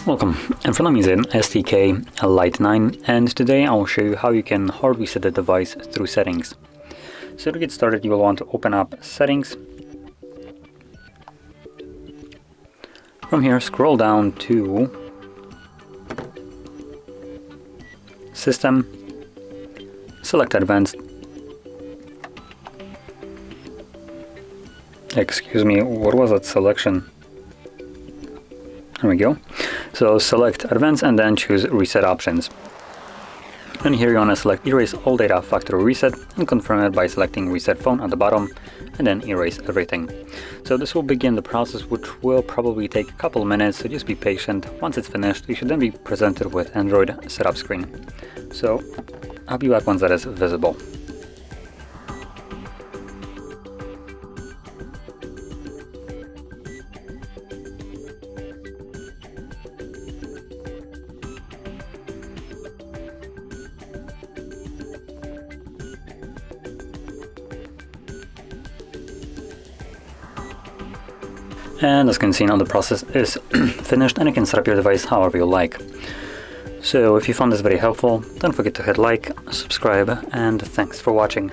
Welcome, in front of me is an STK LIFE 9, and today I will show you how you can hard reset the device through settings. So to get started, you will want to open up Settings. From here, scroll down to System, select Advanced. Excuse me, what was that selection? There we go. So select Advanced and then choose Reset Options. And here you want to select Erase All Data Factory Reset and confirm it by selecting Reset Phone at the bottom and then erase everything. So this will begin the process, which will probably take a couple minutes, so just be patient. Once it's finished, you should then be presented with Android setup screen. So I'll be back once that is visible. And as you can see now, the process is finished and you can set up your device however you like. So if you found this very helpful, don't forget to hit like, subscribe, and thanks for watching.